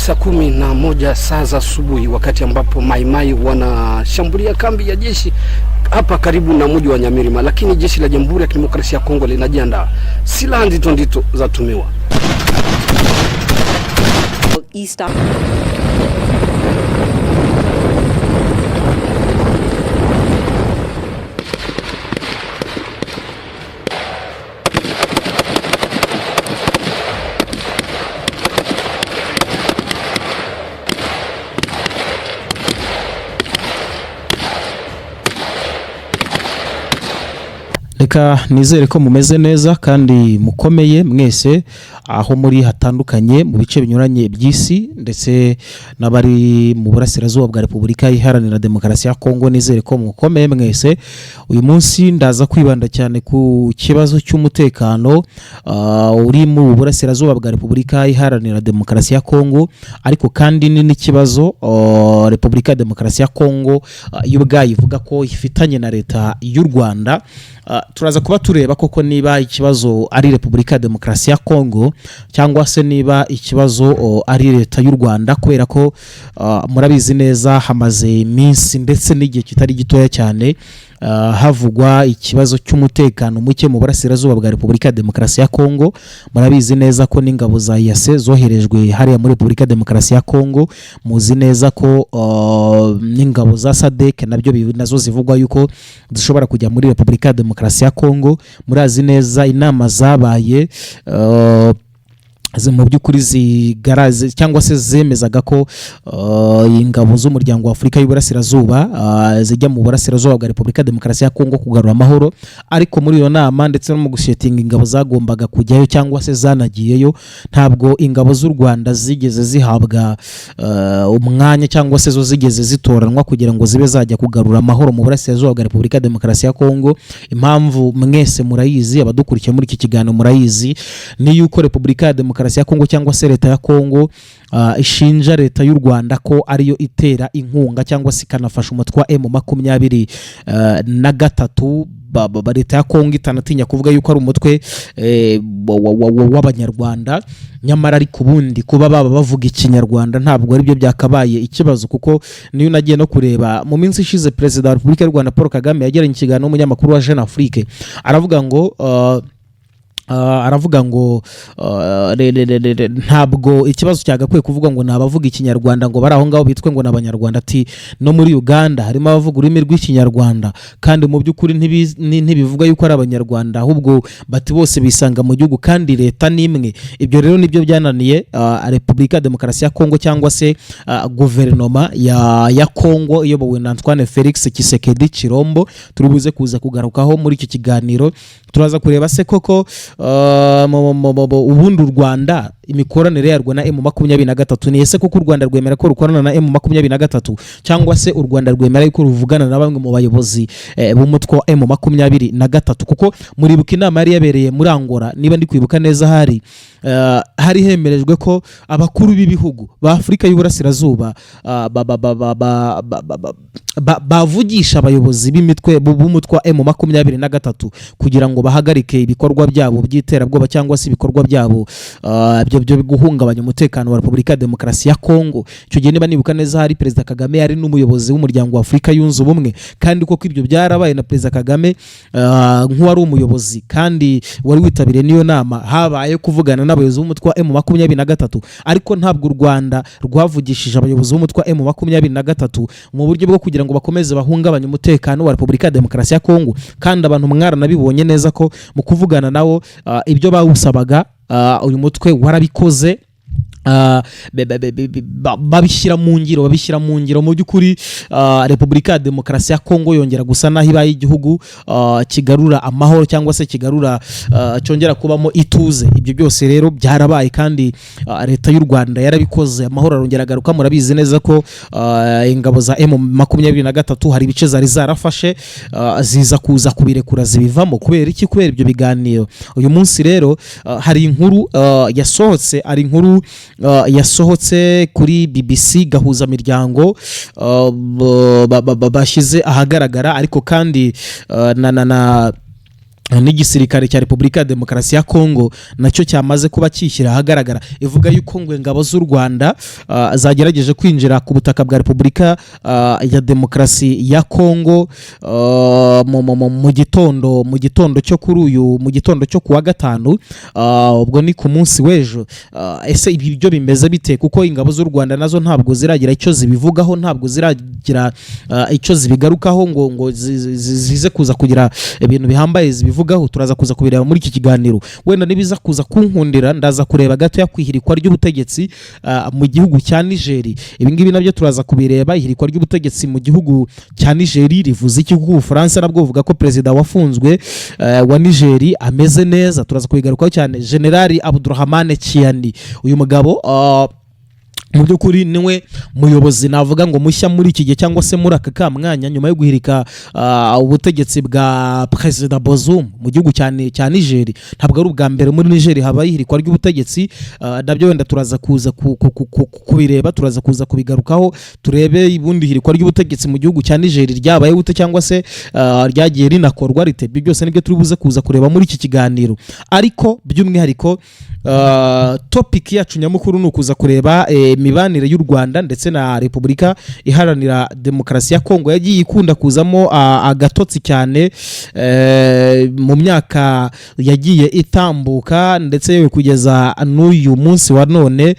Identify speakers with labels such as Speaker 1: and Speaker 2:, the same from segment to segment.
Speaker 1: saa 11 saa za asubuhi, wakati ambapo Maimai wanashambulia kambi ya jeshi hapa karibu na mji wa Nyamirima, lakini jeshi la Jamhuri ya Kidemokrasia ya Kongo linajiandaa. Silaha nzito zatumiwa.
Speaker 2: Reka nizere ko mumeze neza kandi mukomeye mwese aho muri hatandukanye mu bice binyuranye by'isi, ndetse n'abari mu burasirazuba bwa Repubulika Iharanira Demokarasi ya Kongo. Nizere ko mukomeye mwese. Uyu munsi ndaza kwibanda cyane ku kibazo cy'umutekano uri mu burasirazuba bwa Repubulika Iharanira Demokarasi ya Kongo, ariko kandi n'ikibazo Repubulika ya Demokarasi ya Kongo y'ubwayo ivuga ko ifitanye na leta y'u Rwanda. Turaza kuba tureba koko niba ikibazo ari Repubulika ya Demokarasi ya Kongo cyangwa se niba ikibazo ari leta y'u Rwanda, kubera ko murabizi neza hamaze iminsi ndetse n'igihe kitari gitoya cyane havugwa ikibazo cy'umutekano muke mu burasirazuba bwa Repubulika ya Demokarasi ya Kongo. Murabizi neza ko n'ingabo za AYEZ zoherejwe hariya muri Repubulika ya Demokarasi ya Kongo. Muzi neza ko n'ingabo za SADC nabyo nazo zivugwa yuko zishobora kujya muri Repubulika ya Demokarasi ya Kongo. Murazi neza inama zabaye mu by'ukuri zigaraze cyangwa se zemezaga ko ingabo z'umuryango wa Afurika y'Uburasirazuba zijya mu burasirazuba bwa Repubulika ya Demokarasi ya Kongo kugarura amahoro. Ariko muri iyo nama ndetse no mu gushetinga ingabo zagombaga kujyayo cyangwa se zanagiyeyo, ntabwo ingabo z'u Rwanda zigeze zihabwa umwanya cyangwa se zo zigeze zitoranwa kugira ngo zibe zajya kugarura amahoro mu burasirazuba bwa Repubulika ya Demokarasi ya Kongo. Impamvu mwese murayizi, abadukurikiye muri iki kiganiro murayizi, ni yuko Repubulika ya Demokarasi ya Kongo cyangwa se leta ya Kongo ishinja leta y'u Rwanda ko ariyo itera inkunga cyangwa se kanafasha umutwe wa M23 leta ya Kongo itanatinya kuvuga yuko ari umutwe w'abanyarwanda. Nyamara ari kubundi kuba baba bavuga ikinyarwanda ntabwo ari byo byakabaye ikibazo, kuko niyo nagiye no kureba mu minsi ishize Perezida wa Repubulika y'u Rwanda Paul Kagame yagiranye ikiganiro n'umunyamakuru wa Jeune Afrique, aravuga ngo ntabwo ikibazo cyagakwiye kuvuga ngo nabavuga ikinyarwanda ngo bari aho ngaho bitwe ngo n'abanyarwanda. Ati no muri Uganda harimo abavuga ururimi rw'ikinyarwanda kandi mu by'ukuri ntibivuga yuko ari abanyarwanda, ahubwo bati bose bisanga mu gihugu kandi leta nimwe. Ibyo rero nibyo byananiye Repubulika ya Demokarasi ya Kongo cyangwa se guverinoma ya Kongo iyobowe na Antoine Felix Tshisekedi Chilombo. Turibuze kuza kugarukaho muri iki kiganiro. Turaza kureba se koko ubundi u Rwanda imikoranire yarwo na M23 ni ese koko u Rwanda rwemera ko rukorana na M23 cyangwa se u Rwanda rwemera ko ruvugana na bamwe mu bayobozi b'umutwe wa M23? Kuko muri buka inama yari yabereye muri Angola, niba ndi kwibuka neza, hari hemerejwe ko abakuru b'ibihugu ba Afurika y'Uburasirazuba bavugisha abayobozi b'imitwe b'umutwe wa M23 kugira ngo bahagarike ibikorwa byabo by'iterabwoba cyangwa se ibikorwa byabo byo guhungabanya umutekano wa Repubulika ya Demokarasi ya Kongo. Icyo gihe niba nibuka neza hari Perezida Kagame yari n'umuyobozi w'umuryango wa Afurika yunze ubumwe, kandi koko ibyo byarabaye na Perezida Kagame nk'uwari umuyobozi kandi wari witabiriye niyo nama, habaye kuvugana n'abayobozi b'umutwe wa M23, ariko ntabwo u Rwanda rwavugishije abayobozi b'umutwe wa M23 mu buryo bwo kugira ngo bakomeze bahungabanye umutekano wa Repubulika ya Demokarasi ya Kongo. Kandi abantu mwaranabibonye neza ko mu kuvugana nawo ibyo bawusabaga uyu mutwe warabikoze. babishyira mu ngiro mu by'ukuri. Repubulika ya Demokarasi ya Kongo yongera gusa naho ibaye igihugu kigarura amahoro cyangwa se kigarura cyongera kubamo ituze. Ibyo byose rero byarabaye kandi leta y'u Rwanda yarabikoze, amahoro arongera agaruka. Murabizi neza ko ingabo za M23 hari ibice zari zarafashe ziza kuza kubirekura zibivamo. Kubera iki? Kubera ibyo biganiro. Uyu munsi rero hari inkuru yasohotse kuri BBC gahuza miryango bashyize ahagaragara, ariko kandi n'igisirikare cya Repubulika ya Demokarasi ya Kongo nacyo cyamaze kuba kishyira ahagaragara ivuga yuko ngo ingabo z'u Rwanda zagerageje kwinjira ku butaka bwa Repubulika ya Demokarasi ya Kongo mu gitondo cyo kuri uyu mu gitondo cyo kuwa gatanu ubwo ni ku munsi w'ejo. Ese ibi byo bimeze bite kuko ingabo z'u Rwanda nazo ntabwo ziragira icyo zibivugaho, ntabwo ziragira icyo zibigarukaho ngo zize kuza kugira ibintu bihambaye bivugaho. Turaza kuza kubireba muri iki kiganiro, wenda nibiza kuza kunkundira ndaza kureba gato yakwihirikwa ry'ubutegetsi mu gihugu cya Niger. Ibi ngibi nabyo turaza kubireba, ihirikwa ry'ubutegetsi mu gihugu cya Niger rivuze iki kuko Ubufaransa nabwo buvuga ko perezida wafunzwe wa Niger ameze neza. Turaza kubigarukaho cyane. General Abdurrahman Chiani, uyu mugabo mu by'ukuri niwe muyobozi navuga ngo mushya muri iki gihe cyangwa se muri aka kamwanya nyuma yo guhirika ubutegetsi bwa President Bazoum mu gihugu cya Niger. Ntabwo ari ubwa mbere muri Niger habaye ihirikwa ry'ubutegetsi, nabyo wenda turaza kuza kubireba, turaza kuza kubigarukaho turebe ibundi ihirikwa ry'ubutegetsi mu gihugu cya Niger ryabaye gute cyangwa se ryagiye rinakorwa rite. Byose nibyo turi buze kuza kureba muri iki kiganiro, ariko by'umwihariko topic yacu nyamukuru ni ukuza kureba imibanire y'u Rwanda ndetse na Repubulika Iharanira Demokarasi ya Kongo yagiye ikunda kuzamo agatotsi cyane mu myaka yagiye itambuka ndetse yewe kugeza n'uyu munsi wa none.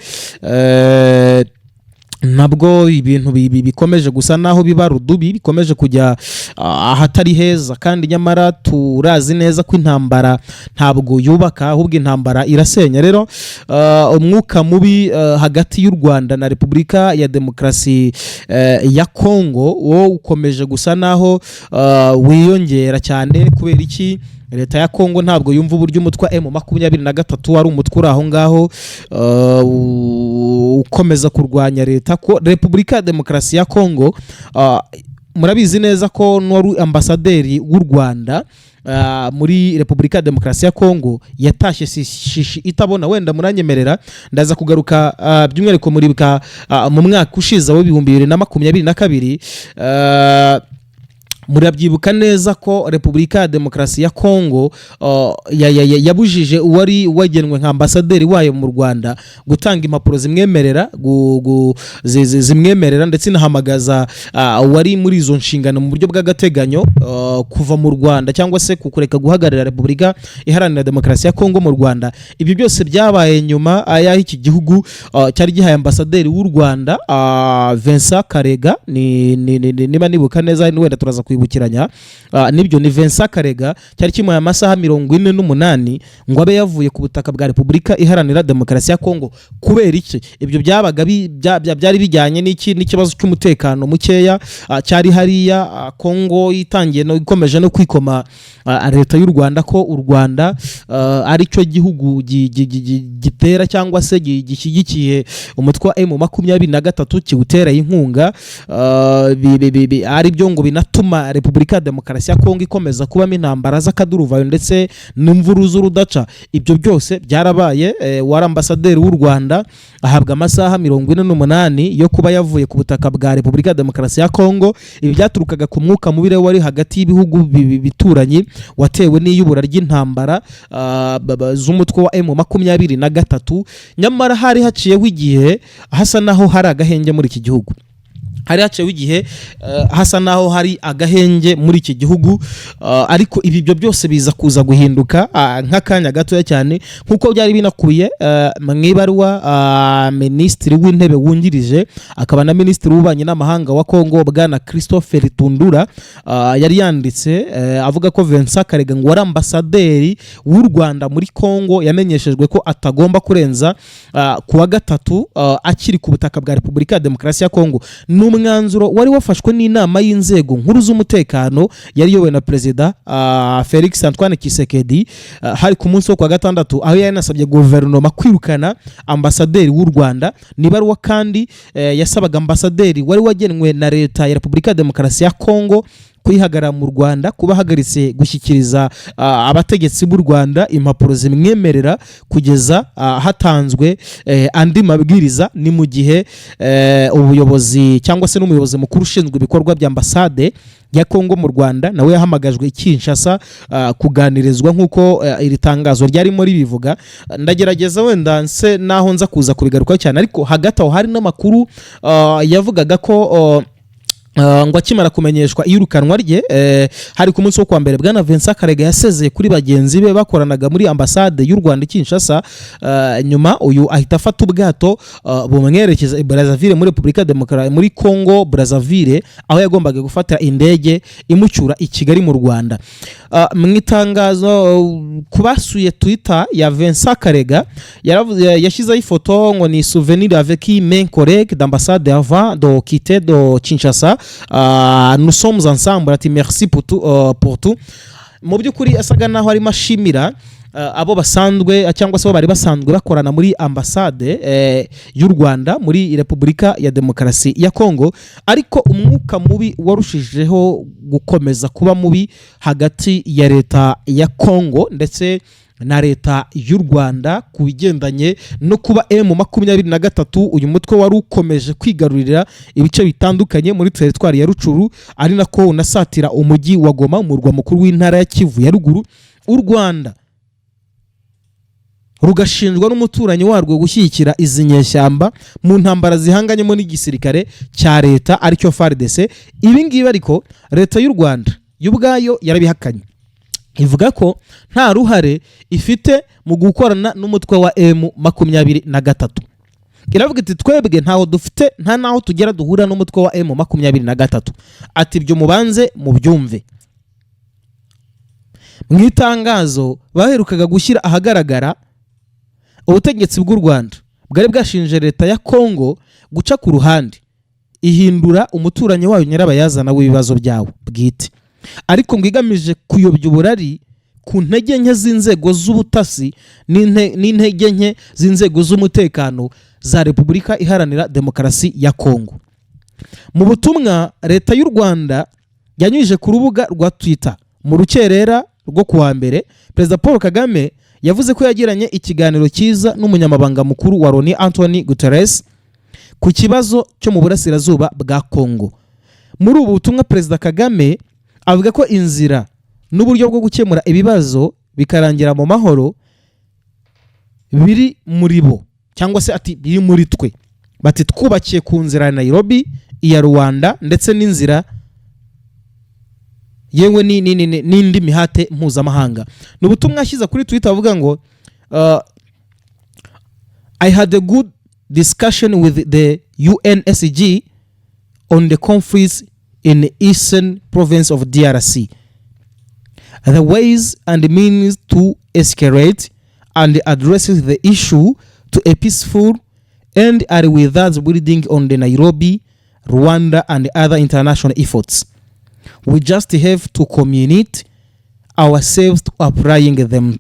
Speaker 2: Nabwo ibintu bikomeje gusa naho biba rudubi, bikomeje kujya ahatari heza, kandi nyamara turazi neza ko intambara ntabwo yubaka ahubwo intambara irasenya. Rero umwuka mubi hagati y'u Rwanda na Repubulika ya Demokarasi ya Kongo wo ukomeje gusa naho wiyongera cyane. Kubera iki? Leta ya Kongo ntabwo yumva uburyo umutwe M23 wari umutwe uri aho ngaho ukomeza kurwanya leta. Ko Repubulika ya Demokarasi ya Kongo murabizi neza ko n'uwari ambasaderi w'u Rwanda muri Repubulika ya Demokarasi ya Kongo yatashye shishi itabona. Wenda muranyemerera ndaza kugaruka by'umwihariko muri mu mwaka ushize wa 2022. Murabyibuka neza ko Repubulika ya Demokarasi ya Kongo yabujije uwari wagenwe nka ambasaderi wayo mu Rwanda gutanga impapuro zimwemerera ndetse inahamagaza wari muri izo nshingano mu buryo bw'agateganyo kuva mu Rwanda cyangwa se kukureka guhagararira Repubulika Iharanira Demokarasi ya Kongo mu Rwanda. Ibi byose byabaye nyuma y'aho iki gihugu cyari gihaye ambasaderi w'u Rwanda Vincent Karega, niba nibuka neza wenda turaza kwibukiranya nibyo ni Vincent Karega, cyari kimuye amasaha 48 ngo abe yavuye ku butaka bwa Repubulika Iharanira Demokarasi ya Kongo. Kubera iki? Ibyo byabaga byari bijyanye n'ikibazo cy'umutekano mukeya cyari hariya Kongo itangiye no ikomeje no kwikoma leta y'u Rwanda ko u Rwanda ari cyo gihugu gitera cyangwa se gishyigikiye umutwe wa M23 kiwutera inkunga, ari byo ngo binatuma Repubulika ya Demokarasi ya Kongo ikomeza kubamo intambara z'akaduruvayo ndetse n'imvuru z'urudaca. Ibyo byose byarabaye. Wari ambasaderi w'u Rwanda ahabwa amasaha 48 yo kuba yavuye ku butaka bwa Repubulika ya Demokarasi ya Kongo. Ibi byaturukaga ku mwuka mubire wari hagati y'ibihugu bituranyi watewe n'iyubura ry'intambara z'umutwe wa M23. Nyamara hari haciyeho igihe hasa naho hari agahenge muri iki gihugu. Hari haciyeho igihe hasa naho hari agahenge muri iki gihugu, ariko ibi byo byose biza kuza guhinduka nk'akanya gatoya cyane nkuko byari binakuye mu ibaruwa Minisitiri w'Intebe wungirije akaba na Minisitiri w'Ububanyi n'Amahanga wa Kongo bwana Christopher Tundura yari yanditse avuga ko Vincent Karega ngo wari ambasaderi w'u Rwanda muri Kongo yamenyeshejwe ko atagomba kurenza kuwa gatatu akiri ku butaka bwa Repubulika ya Demokarasi ya Kongo. Umwanzuro wari wafashwe n'inama y'inzego nkuru z'umutekano yari yowe na Perezida Felix Antoine Tshisekedi hari ku munsi wo kwa gatandatu, aho yanasabye guverinoma kwirukana ambasaderi w'u Rwanda. Nibaruwa kandi yasabaga ambasaderi wari wagenwe na leta ya Repubulika ya Demokarasi ya Kongo kwihagarara mu Rwanda kuba hagaritse gushyikiriza abategetsi b'u Rwanda impapuro zimwemerera kugeza hatanzwe andi mabwiriza. Ni mu gihe ubuyobozi cyangwa se n'umuyobozi mukuru ushinzwe ibikorwa bya ambasade ya Kongo mu Rwanda nawe yahamagajwe Kinshasa kuganirizwa nkuko iri tangazo ryarimo ribivuga. Ndagerageza wenda nse naho nza kuza kubigaruka cyane, ariko hagati aho hari n'amakuru yavugaga ko ngo akimara kumenyeshwa iyirukanwa rye hari ku munsi wo kwa mbere bwana Vincent Karega yasezeye kuri bagenzi be bakoranaga muri ambassade y'u Rwanda i Kinshasa. Nyuma uyu ahita afata ubwato bumwerekeza i Brazzaville muri Republika Demokarasi muri Congo Brazzaville, aho yagombaga gufata indege imucyura i Kigali mu Rwanda. Mu itangazo kubasuye Twitter ya Vincent Karega yashyizeho ifoto ngo ni souvenir avec mes collègues d'ambassade avant de quitter de Kinshasa. Nous sommes ensemble, ati merci pour tout. Mu by'ukuri asaga naho arimo ashimira abo basanzwe cyangwa se bari basanzwe bakorana muri ambassade y'u Rwanda muri Repubulika ya Demokarasi ya Kongo, ariko umwuka mubi warushijeho gukomeza kuba mubi hagati ya leta ya Kongo ndetse na leta y'u Rwanda ku bigendanye no kuba M23 uyu mutwe wari ukomeje kwigarurira ibice bitandukanye muri teritwari ya Rucuru, ari nako unasatira umujyi wa Goma, umurwa mukuru w'intara ya Kivu ya ruguru. U Rwanda rugashinjwa n'umuturanyi warwo gushyigikira izi nyeshyamba mu ntambara zihanganyemo n'igisirikare cya leta aricyo Fardc. Ibi ngibi ariko leta y'u Rwanda y'ubwayo yarabihakanye, ivuga ko nta ruhare ifite mu gukorana n'umutwe wa M23. Iravuga iti twebwe ntaho dufite, nta naho tugera duhura n'umutwe wa M23. Ati ibyo mubanze mu byumve. Mu itangazo baherukaga gushyira ahagaragara, ubutegetsi bw'u Rwanda bwari bwashinje leta ya Kongo guca ku ruhande ihindura umuturanyi wayo nyirabayazana w'ibibazo byawo bwite, ariko ngigamije kuyobya uburari ku ntege nke z'inzego z'ubutasi n'intege nke z'inzego z'umutekano za Repubulika Iharanira Demokarasi ya Kongo. Mu butumwa leta y'u Rwanda yanyujije ku rubuga rwa Twitter mu rukerera rwo kuwa mbere, Perezida Paul Kagame yavuze ko yagiranye ikiganiro cyiza n'umunyamabanga mukuru wa Loni Antonio Guterres ku kibazo cyo mu burasirazuba bwa Kongo. Muri ubu butumwa Perezida Kagame avuga ko inzira n'uburyo bwo gukemura ibibazo bikarangira mu mahoro biri muri bo, cyangwa se ati biri muri twe. Bati twubakiye ku nzira ya Nairobi, iya Rwanda ndetse n'inzira yewe n'indi mihate mpuzamahanga. Ni ubutumwa ashyize kuri Twitter avuga ngo I had a good discussion with the UNSG on the conflicts in the eastern province of DRC, the ways and means to escalate and address the issue to a peaceful end are with us building on the Nairobi, Rwanda and other international efforts. We just have to commit ourselves to applying them.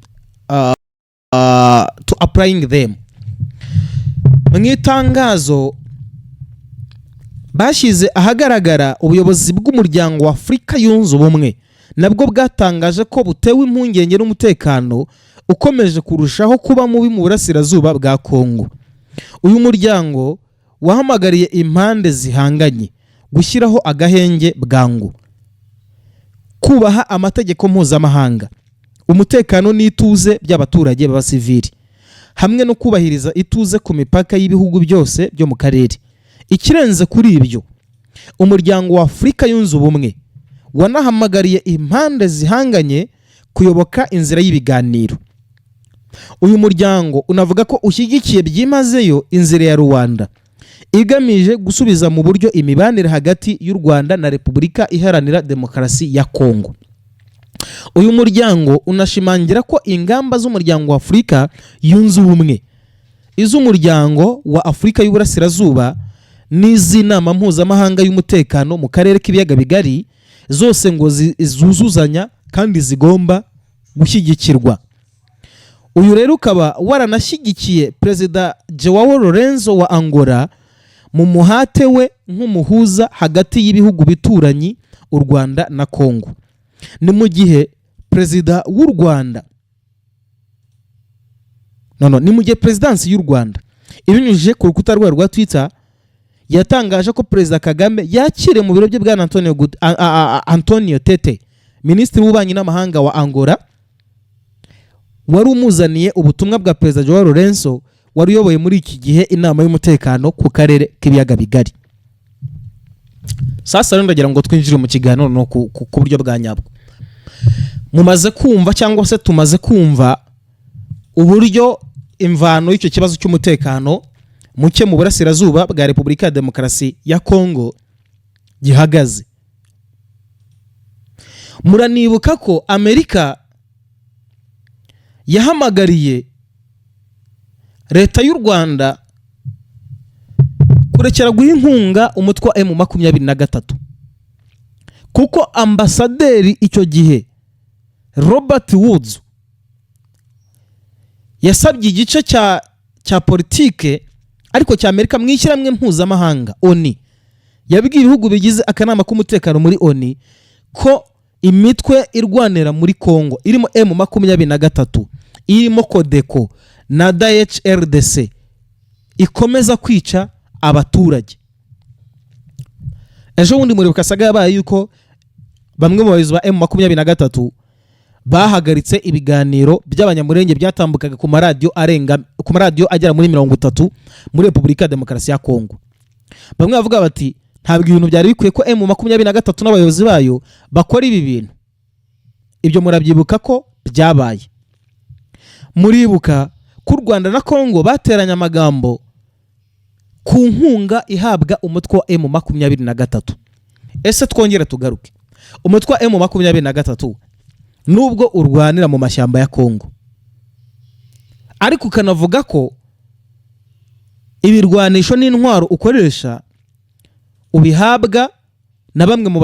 Speaker 2: Mu itangazo bashize ahagaragara, ubuyobozi bw'umuryango wa Afurika yunze ubumwe nabwo bwatangaje ko butewe impungenge n'umutekano ukomeje kurushaho kuba mubi mu burasirazuba bwa Kongo. Uyu muryango wahamagariye impande zihanganye gushyiraho agahenge bwangu, kubaha amategeko mpuzamahanga, umutekano n'ituze by'abaturage b'abasivili, hamwe no kubahiriza ituze ku mipaka y'ibihugu byose byo mu karere. Ikirenze kuri ibyo, umuryango wa Afurika yunze ubumwe wanahamagariye impande zihanganye kuyoboka inzira y'ibiganiro. Uyu muryango unavuga ko ushyigikiye byimazeyo inzira ya Rwanda igamije gusubiza mu buryo imibanire hagati y'u Rwanda na Repubulika Iharanira Demokarasi ya Kongo. Uyu muryango unashimangira ko ingamba z'umuryango wa Afurika yunze ubumwe, iz'umuryango wa Afurika y'Uburasirazuba n'iz'inama mpuzamahanga y'umutekano mu karere k'ibiyaga bigari zose ngo zuzuzanya kandi zigomba gushyigikirwa. Uyu rero ukaba waranashyigikiye Perezida Joao Lorenzo wa Angola mu muhate we nk'umuhuza hagati y'ibihugu bituranyi u Rwanda na Kongo. Ni mu gihe Perezida w'u Rwanda ni mu gihe Perezidansi y'u Rwanda ibinyujije ku rukuta rwa Twitter yatangaje ko Perezida Kagame yakire mu biro bye bwa Antonio Tete, Minisitiri w'Ububanyi n'Amahanga wa Angola, wari umuzaniye ubutumwa bwa Perezida Joao Lourenço wari uyoboye muri iki gihe inama y'umutekano ku karere k'ibiyaga bigari. Sasa rero ndagira ngo twinjire mu kiganiro no ku buryo bwa nyabwo. Mumaze kumva cyangwa se tumaze kumva uburyo imvano y'icyo kibazo cy'umutekano muke mu burasirazuba bwa Repubulika ya Demokarasi ya Kongo gihagaze. Muranibuka ko Amerika yahamagariye leta y'u Rwanda kurekera guha inkunga umutwe wa M23 kuko ambasaderi icyo gihe Robert Woods yasabye igice cya politike ariko cya Amerika mwishyirahamwe mpuzamahanga ONU, yabwiye ibihugu bigize akanama k'umutekano muri ONU ko imitwe irwanira muri Kongo irimo M23, irimo Codeco na DHRDC ikomeza kwica abaturage. Ejo bundi muri bukasaga yabaye yuko bamwe mu bayobozi ba M23 bahagaritse ibiganiro by'abanyamurenge byatambukaga ku maradiyo agera muri 30 muri Repubulika ya Demokarasi ya Kongo. Bamwe bavuga bati ntabwo ibintu byari bikwiye ko M23 n'abayobozi bayo bakora ibi bintu. Ibyo murabyibuka ko byabaye. Muribuka ku Rwanda na Kongo bateranya amagambo ku nkunga ihabwa umutwe wa M23. Ese twongere tugaruke. Umutwe wa M23 nubwo urwanira mu mashyamba ya Kongo, ariko kanavuga ko ibirwanisho n'intwaro ukoresha ubihabwa na bamwe mu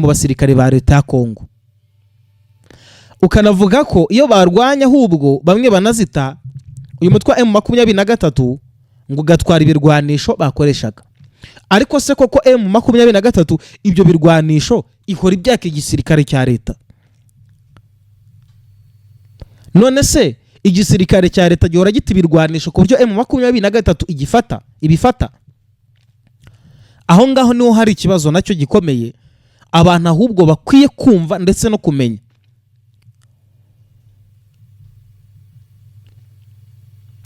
Speaker 2: basirikare ba leta ya Kongo. Ukanavuga ko iyo barwanya ahubwo bamwe banazita uyu mutwe wa M23 ngo gatwara ibirwanisho bakoreshaga. Ariko se koko M23 ibyo birwanisho ihora ibyaka igisirikare cya leta? None se igisirikare cya leta gihora gita ibirwanisho ku buryo M23 ibifata? Aho ngaho niho hari ikibazo nacyo gikomeye abantu ahubwo bakwiye kumva ndetse no kumenya.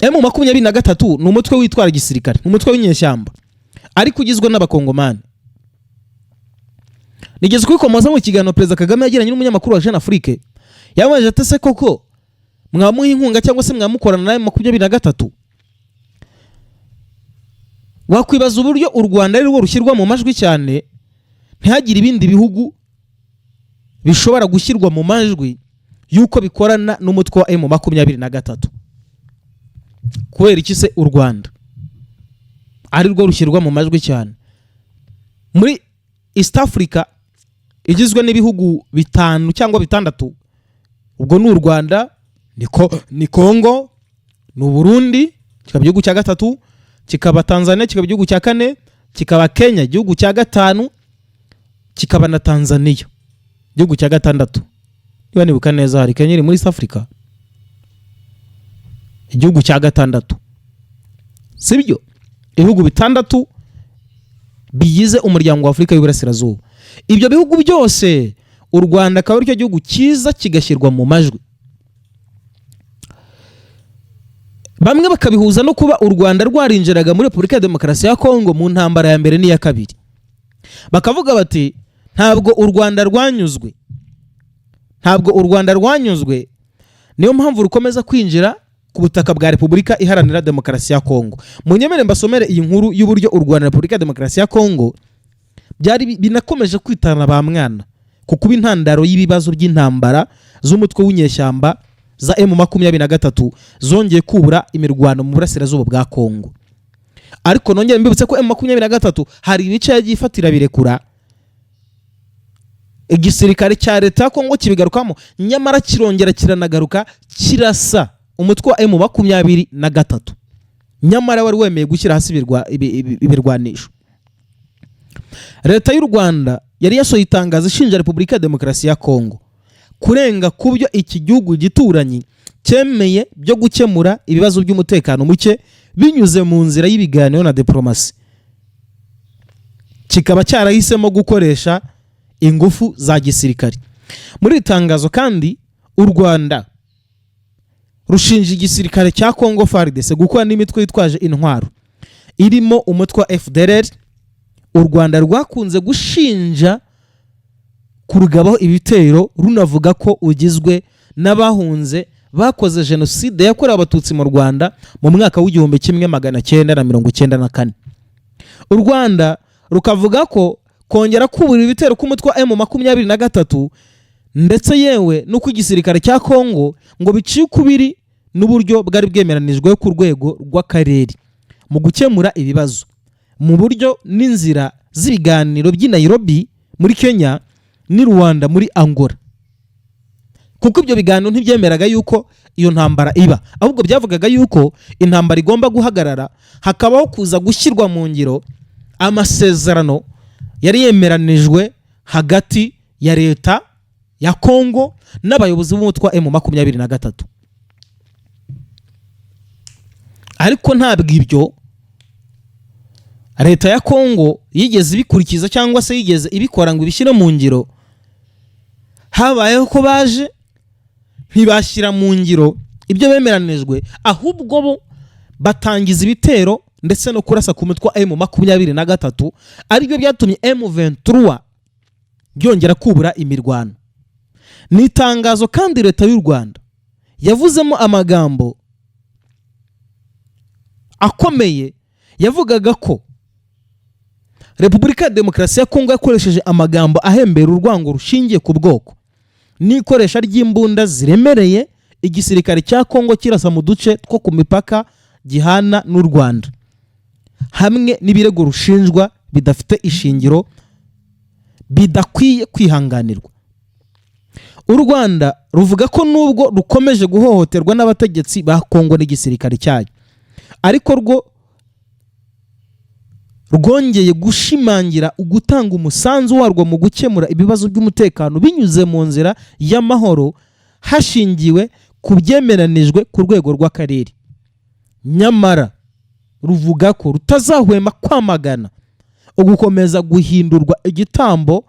Speaker 2: M23 ni umutwe witwara gisirikare, umutwe w'inyeshyamba ariko ugizwe n'abakongomani. Nigeze kwikomoza mu kiganiro Perezida Kagame yagiranye n'umunyamakuru wa Jeune Afrique, yabaje ati se koko mwamuha inkunga cyangwa se mwamukorana na M23? Wakwibaza uburyo u Rwanda ari rwo rushyirwa mu majwi cyane ntihagire ibindi bihugu bishobora gushyirwa mu majwi yuko bikorana n'umutwe wa M23. Kubera iki se u Rwanda ari rwo rushyirwa mu majwi cyane? Muri East Africa igizwe n'ibihugu 5 cyangwa 6, ubwo ni u Rwanda, ni Kongo, ni Burundi, kikaba igihugu cya 3, kikaba Tanzania, kikaba igihugu cya 4, kikaba Kenya igihugu cya 5, kikaba na Tanzania igihugu cya 6. Niba nibuka neza hari Kenya iri muri East Africa igihugu cya 6. Sibyo? Ibihugu 6 bigize umuryango wa Afrika y'Uburasirazuba. Ibyo bihugu byose u Rwanda akaba aricyo gihugu cyiza kigashyirwa mu majwi. Bamwe bakabihuza no kuba u Rwanda rwarinjiraga muri Repubulika ya Demokarasi ya Kongo mu ntambara ya mbere n'iya kabiri. Bakavuga bati ntabwo u Rwanda rwanyuzwe, niyo mpamvu rukomeza kwinjira ku butaka bwa Repubulika Iharanira Demokarasi ya Kongo. Munyemere mbasomere iyi nkuru y'uburyo u Rwanda na Repubulika ya Demokarasi ya Kongo byari binakomeje kwitana ba mwana kuko intandaro y'ibibazo by'intambara z'umutwe w'inyeshyamba za M23 zongeye kubura imirwano mu burasirazuba bwa Kongo. Ariko nongeye mbibutse ko M23 hari ibice yagiye ifatira birekura igisirikare cya leta ya Kongo kibigarukamo, nyamara kirongera kiranagaruka kirasa umutwe wa M23, nyamara wari wemeye gushyira hasi ibirwanisho. Leta y'u Rwanda yari yasohoye itangazo ishinja Repubulika ya Demokarasi ya Kongo kurenga kubyo iki gihugu gituranyi cyemeye byo gukemura ibibazo by'umutekano muke binyuze mu nzira y'ibiganiro na diplomasi kikaba cyarahisemo gukoresha ingufu za gisirikare. Muri itangazo kandi u Rwanda rushinja igisirikare cya Congo Fardc gukora n'imitwe yitwaje intwaro irimo umutwe wa Fdrl. U Rwanda rwakunze gushinja kurugabaho ibitero runavuga ko ugizwe n'abahunze bakoze jenoside yakorewe abatutsi mu Rwanda mu mwaka w'1994. U Rwanda rukavuga ko kongera kubura ibitero k'umutwe wa M23 ndetse yewe no ku gisirikare cya Congo ngo biciye kubiri n'uburyo bwari bwemeranijwe ku rwego rw'akarere mu gukemura ibibazo mu buryo n'inzira z'ibiganiro by'i Nairobi muri Kenya ni Rwanda muri Angola, kuko ibyo biganiro ntibyemeraga yuko iyo ntambara iba, ahubwo byavugaga yuko intambara igomba guhagarara hakabaho kuza gushyirwa mu ngiro amasezerano yari yemeranijwe hagati ya leta ya Congo n'abayobozi b'umutwe wa M23. Ariko ntabwo ibyo leta ya Congo yigeze ibikurikiza cyangwa se yigeze ibikora ngo ibishyire mu ngiro. Habayeho ko baje ntibashyira mu ngiro ibyo bemeranijwe, ahubwo bo batangiza ibitero ndetse no kurasa ku mutwe wa M23, aribyo byatumye M23 byongera kubura imirwano. Ni itangazo kandi leta y'u Rwanda yavuzemo amagambo akomeye yavugaga ko Repubulika ya Demokarasi ya Kongo yakoresheje amagambo ahembera urwango rushingiye ku bwoko n'ikoresha ry'imbunda ziremereye igisirikare cya Kongo kirasa mu duce two ku mipaka gihana n'u Rwanda, hamwe n'ibirego rushinjwa bidafite ishingiro bidakwiye kwihanganirwa. U Rwanda ruvuga ko nubwo rukomeje guhohoterwa n'abategetsi ba Kongo n'igisirikare cyayo, ariko rwo rwongeye gushimangira ugutanga umusanzu warwo mu gukemura ibibazo by'umutekano binyuze mu nzira y'amahoro hashingiwe ku byemeranijwe ku rwego rw'akarere. Nyamara ruvuga ko rutazahwema kwamagana ugukomeza guhindurwa igitambo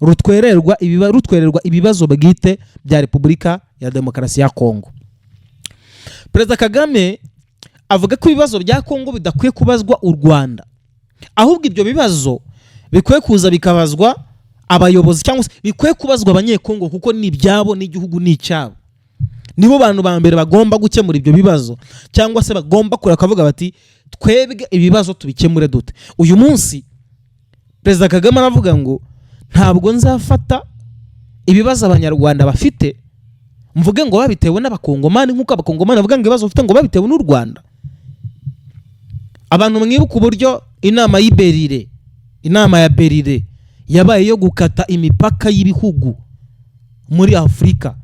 Speaker 2: rutwererwa ibibazo bwite bya Repubulika ya Demokarasi ya Kongo. Perezida Kagame avuga ko ibibazo bya Kongo bidakwiye kubazwa u Rwanda, ahubwo ibyo bibazo bikwiye kuza bikabazwa abayobozi cyangwa se bikwiye kubazwa abanyekongo, kuko ni ibyabo n'igihugu ni icyabo. Nibo bantu ba mbere bagomba gukemura ibyo bibazo, cyangwa se bagomba kuvuga bati twebwe ibibazo tubikemure dute. Uyu munsi Perezida Kagame aravuga ngo ntabwo nzafata ibibazo abanyarwanda bafite mvuge ngo babitewe n'abakongomani, nk'uko abakongomani bavuga ngo ibibazo bafite ngo babitewe n'u Rwanda. Abantu mwibuka uburyo inama ya Berire yabaye yo gukata imipaka y'ibihugu muri Afurika.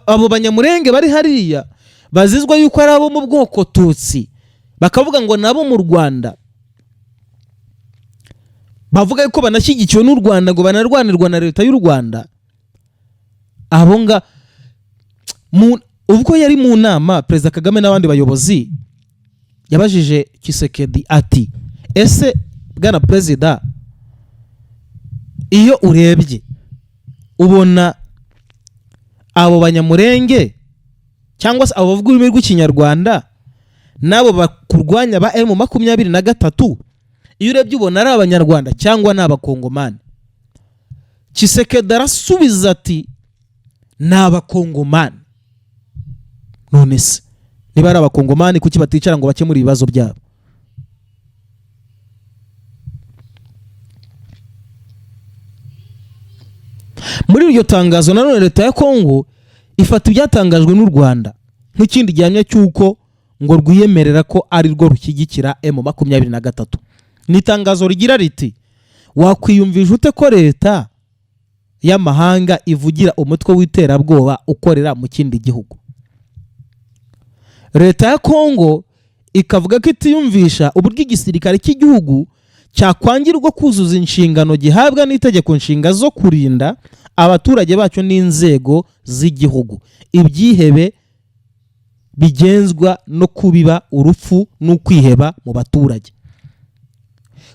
Speaker 2: Abo banyamurenge bari hariya bazizwa yuko ari abo mu bwoko Tutsi, bakavuga ngo nabo mu Rwanda bavuga yuko banashyigikiwe n'u Rwanda, ngo banarwanirwa na leta y'u Rwanda. Abonga ubwo yari mu nama, Perezida Kagame n'abandi bayobozi yabajije Kisekedi ati, ese bwana Perezida, iyo urebye ubona abo banyamurenge cyangwa se abo bavuga ururimi rw'ikinyarwanda nabo bakurwanya ba M23, iyo urebye ubona ari abanyarwanda cyangwa n'abakongomani? Kisekedi arasubiza ati, ni abakongomani. None se niba ari abakongomani kuki baticara ngo bakemure ibibazo byabo? Muri iryo tangazo nanone leta ya Kongo ifata ibyatangajwe n'u Rwanda nk'ikindi gihamya cy'uko ngo rwiyemerera ko ari rwo rushyigikira M23. Ni itangazo rigira riti, wakwiyumvisha ute ko leta y'amahanga ivugira umutwe w'iterabwoba ukorera mu kindi gihugu? Leta ya Kongo ikavuga ko itiyumvisha uburyo igisirikare cy'igihugu cyakwangirwa kuzuza inshingano gihabwa n'itegeko nshinga zo kurinda abaturage bacyo n'inzego z'igihugu. Ibyihebe bigenzwa no kubiba urupfu n'ukwiheba mu baturage.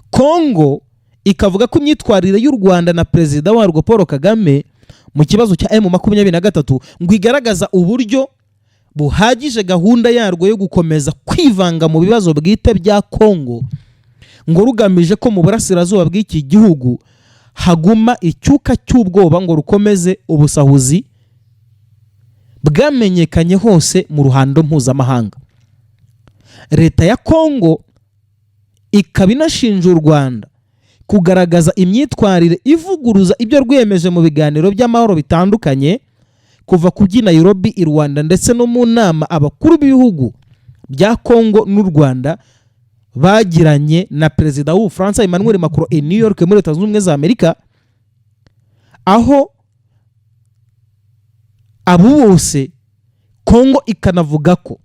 Speaker 2: Kongo ikavuga ko imyitwarire y'u Rwanda na perezida warwo Paul Kagame mu kibazo cya M23 ngo igaragaza uburyo buhagije gahunda yarwo yo gukomeza kwivanga mu bibazo bwite bya Kongo, ngo rugamije ko mu burasirazuba bw'iki gihugu haguma icyuka cy'ubwoba ngo rukomeze ubusahuzi bwamenyekanye hose mu ruhando mpuzamahanga. Leta ya Kongo ikaba inashinja u Rwanda kugaragaza imyitwarire ivuguruza ibyo rwiyemeje mu biganiro by'amahoro bitandukanye kuva ku Nairobi i Rwanda ndetse no mu nama abakuru b'ibihugu bya Kongo n'u Rwanda bagiranye na perezida w'u France Emmanuel Macron i New York muri Leta Zunze Ubumwe za Amerika, aho abo bose Kongo ikanavuga ko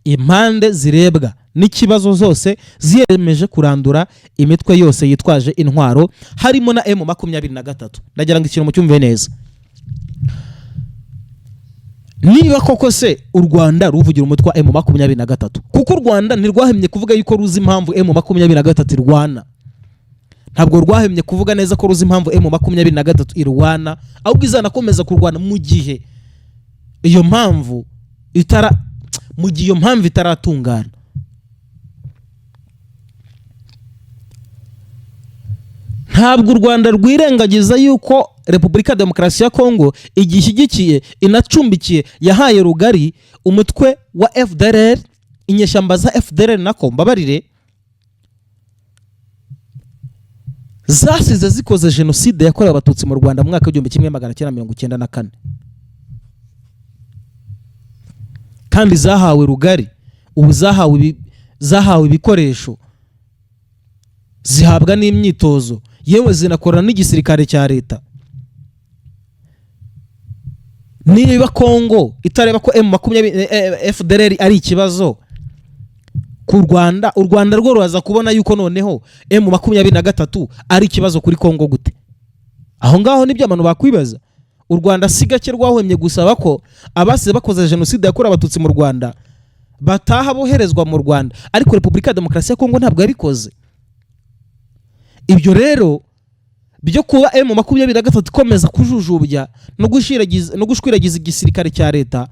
Speaker 2: impande zirebwa n'ikibazo zose ziyemeje kurandura imitwe yose yitwaje intwaro harimo na M23. Ndagira ngo ikintu mu cyumve neza, niba koko se u Rwanda ruvugira umutwe wa M23, kuko u Rwanda ntirwahemye kuvuga yuko ruzi impamvu M23 irwana, ntabwo rwahemye kuvuga neza ko ruzi impamvu M23 irwana, ahubwo izanakomeza kurwana mu gihe iyo mpamvu itaratungana. Ntabwo u Rwanda rwirengagiza yuko Repubulika ya Demokarasi ya Kongo igishyigikiye inacumbikiye yahaye rugari umutwe wa FDRL, inyeshyamba za FDRL nako mbabarire zasize zikoze jenoside yakorewe abatutsi mu Rwanda mu mwaka w'1994, kandi zahawe rugari, ubu zahawe ibikoresho, zihabwa n'imyitozo, yewe zinakorana n'igisirikare cya leta. Niba Kongo itareba ko FDLR ari ikibazo ku Rwanda, u Rwanda rwo ruza kubona yuko noneho M23 ari ikibazo kuri Kongo gute? Aho ngaho nibyo abantu bakwibaza. U Rwanda sigake rwahwemye gusaba ko abasize bakoze jenoside yakorewe abatutsi mu Rwanda bataha boherezwa mu Rwanda, ariko Repubulika ya Demokarasi ya Kongo ntabwo yabikoze. Ibyo rero byo kuba M23 ikomeza kujujubya no gushwiragiza igisirikare cya leta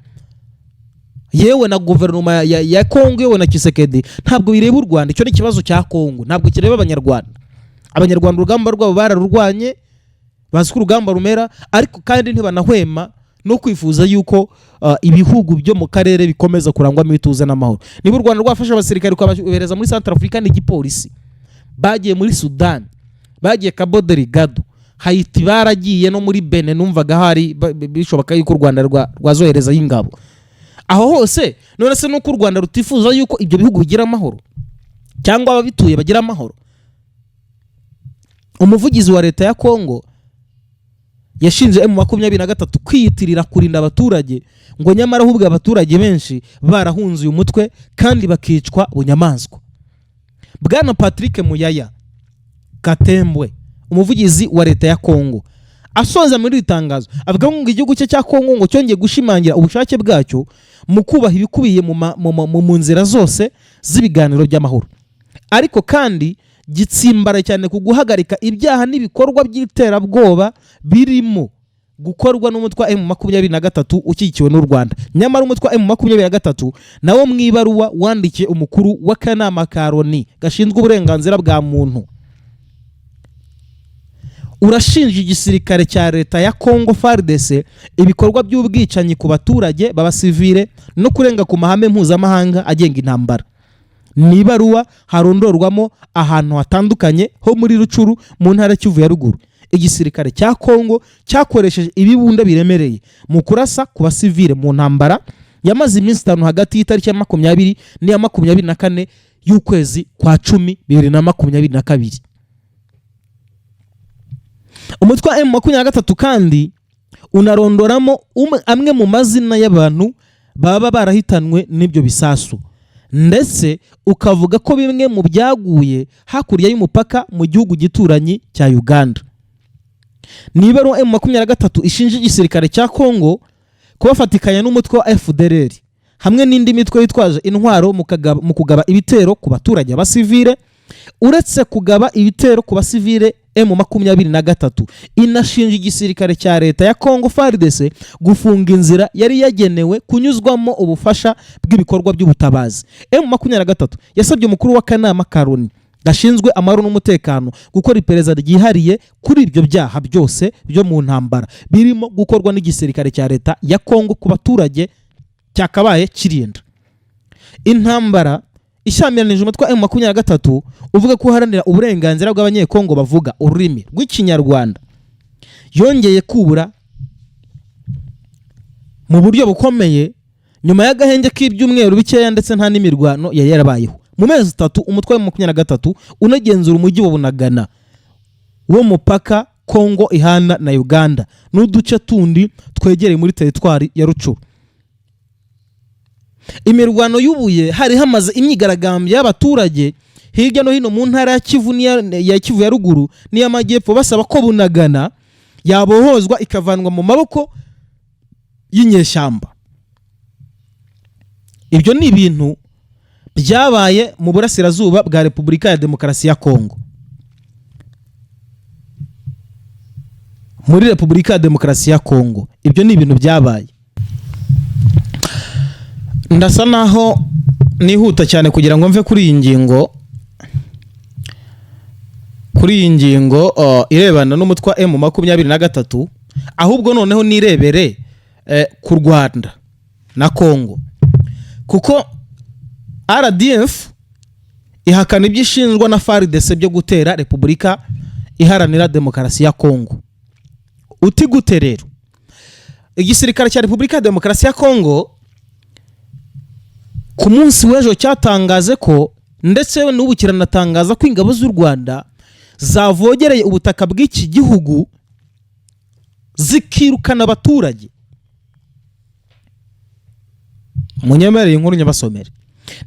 Speaker 2: yewe na guverinoma ya Kongo yewe na Kisekedi, ntabwo bireba u Rwanda. Icyo ni ikibazo cya Kongo, ntabwo kireba Abanyarwanda. Abanyarwanda urugamba rwabo bararurwanye, bazi ko urugamba rumera, ariko kandi ntibanahwema no kwifuza yuko ibihugu byo mu karere bikomeza kurangwamo ituze n'amahoro. Niba u Rwanda rwafashe abasirikare ukabahereza muri Central Africa n'igipolisi, bagiye muri Sudan, bagiye Cabo Delgado, Haiti, baragiye no muri Benin, numvaga hari bishoboka yuko u Rwanda rwazohereza y'ingabo. Aho hose none se nuko u Rwanda rutifuza yuko ibyo bihugu bigira amahoro cyangwa ababituye bagira amahoro? Umuvugizi wa leta ya Kongo yashinje M23 kwiyitirira kurinda abaturage, ngo nyamara ahubwo abaturage benshi barahunze uyu mutwe kandi bakicwa bunyamaswa. Bwana Patrick Muyaya Katembwe, umuvugizi wa leta ya Kongo, asoza muri itangazo avuga ngo igihugu cye cya Kongo ngo cyongeye gushimangira ubushake bwacyo mu kubaha ibikubiye mu nzira zose z'ibiganiro by'amahoro, ariko kandi gitsimbara cyane ku guhagarika ibyaha n'ibikorwa by'iterabwoba birimo gukorwa n'umutwe wa M23 ukikiwe n'u Rwanda. Nyamara umutwe wa M23 nawo mu ibaruwa wandikiye umukuru w'akanama ka Loni gashinzwe uburenganzira bwa muntu urashinja igisirikare cya leta ya Kongo Fardc ibikorwa by'ubwicanyi ku baturage b'abasivile no kurenga ku mahame mpuzamahanga agenga intambara. Nibaruwa harondorwamo ahantu hatandukanye ho muri Rucuru mu ntara Kivu ya ruguru. Igisirikare cya Kongo cyakoresheje ibibunda biremereye mu kurasa ku basivile mu ntambara yamaze iminsi 5 hagati y'itariki ya 20 n'iya 24 y'ukwezi kwa 10 2022. Umutwe wa M23 kandi unarondoramo amwe mu mazina y'abantu baba barahitanwe n'ibyo bisasu, ndetse ukavuga ko bimwe mu byaguye hakurya y'umupaka mu gihugu gituranyi cya Uganda. Niba M23 ishinja igisirikare cya Kongo kubafatikanya n'umutwe wa FDLR hamwe n'indi mitwe yitwaje intwaro mu kugaba ibitero ku baturage b'abasivile uretse kugaba ibitero ku basivile M23 inashinja igisirikare cya leta ya Congo FARDC gufunga inzira yari yagenewe kunyuzwamo ubufasha bw'ibikorwa by'ubutabazi. M23 yasabye umukuru w'akanama Karoni gashinzwe amahoro n'umutekano gukora iperereza ryihariye kuri ibyo byaha byose byo mu ntambara birimo gukorwa n'igisirikare cya leta ya Congo ku baturage cyakabaye kirinda. Intambara ishyamiranyije umutwe wa M23 uvuga ko uharanira uburenganzira bw'abanyekongo bavuga ururimi rw'ikinyarwanda yongeye kubura mu buryo bukomeye nyuma y'agahenge k'ibyumweru bikeya ndetse nta n'imirwano yari yarabayeho. Mu mezi 3 umutwe wa M23 unagenzura umujyi wa Bunagana wo mupaka Kongo ihana na Uganda n'uduce tundi twegereye muri teritwari ya Rucuru. Imirwano y'ubuye hari hamaze imyigaragambyo y'abaturage hirya no hino mu ntara ya Kivu ya ruguru n'iy'amajyepfo basaba ko Bunagana yabohozwa ikavanwa mu maboko y'inyeshyamba. Ibyo ni ibintu byabaye mu burasirazuba bwa Repubulika ya Demokarasi ya Kongo. Muri Repubulika ya Demokarasi ya Kongo ibyo ni ibintu byabaye. Ndasa naho nihuta cyane kugira ngo mve kuri iyi ngingo irebana n'umutwe wa M23 ahubwo noneho nirebere ku Rwanda na Kongo kuko RDF ihakana ibyishinjwa na Fardc byo gutera Repubulika iharanira Demokarasi ya Kongo. Uti gute rero igisirikare cya Repubulika ya Demokarasi ya Kongo ku munsi w'ejo cyatangaze ko ndetse n'ubu kiranatangaza ko ingabo z'u Rwanda zavogereye ubutaka bw'iki gihugu zikirukana abaturage. Munyemereye inkuru nyabasomere.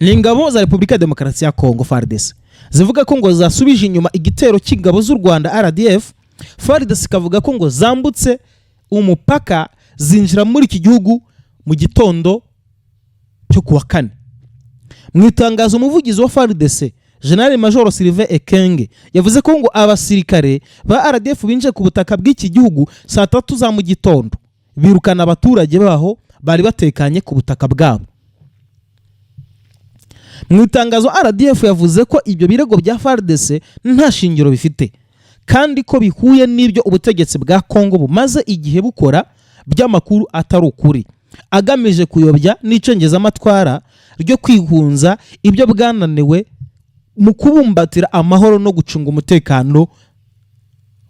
Speaker 2: Ni ingabo za Repubulika ya Demokarasi ya Kongo FARDC zivuga ko ngo zasubije inyuma igitero cy'ingabo z'u Rwanda RDF. FARDC kavuga ko ngo zambutse umupaka zinjira muri iki gihugu mu gitondo cyo kuwa kane. Mu itangazo umuvugizi wa FARDC General Major Sylvain Ekenge yavuze ko ngo abasirikare ba RDF binje ku butaka bw'iki gihugu saa 3 za mu gitondo birukana abaturage baho bari batekanye ku butaka bwabo. Mu itangazo RDF yavuze ko ibyo birego bya FARDC nta shingiro bifite kandi ko bihuye n'ibyo ubutegetsi bwa Kongo bumaze igihe bukora by'amakuru atari ukuri agamije kuyobya n'icengeza amatwara ryo kwihunza ibyo bwananiwe mu kubumbatira amahoro no gucunga umutekano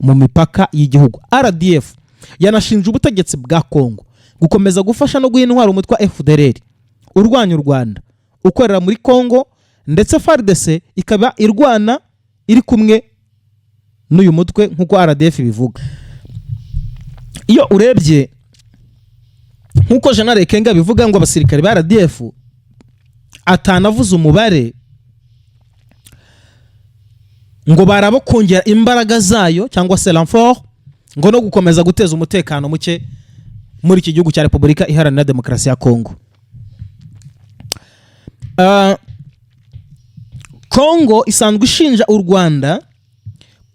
Speaker 2: mu mipaka y'igihugu. RDF yanashinje ubutegetsi bwa Kongo gukomeza gufasha no guha intwaro umutwe wa Fdrl urwanya u Rwanda ukorera muri Kongo ndetse FARDC ikaba irwana iri kumwe n'uyu mutwe nkuko RDF bivuga. Iyo urebye nkuko General Ekenge bivuga ngo abasirikare ba RDF atanavuze umubare ngo barabo kongera imbaraga zayo cyangwa se renfort ngo no gukomeza guteza umutekano muke muri iki gihugu cya Repubulika iharanira Demokarasi ya Kongo. Kongo isanzwe ishinja u Rwanda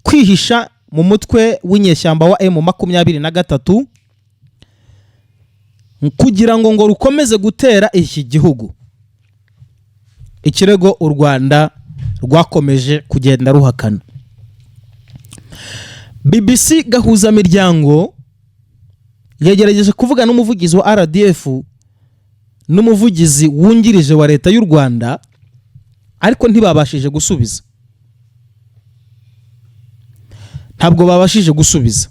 Speaker 2: kwihisha mu mutwe w'inyeshyamba wa M23 kugira ngo rukomeze gutera iki gihugu. Ikirego u Rwanda rwakomeje kugenda ruhakana. BBC gahuza miryango yagerageje kuvuga n'umuvugizi wa RDF n'umuvugizi wungirije wa leta y'u Rwanda ariko ntibabashije gusubiza. Ntabwo babashije gusubiza.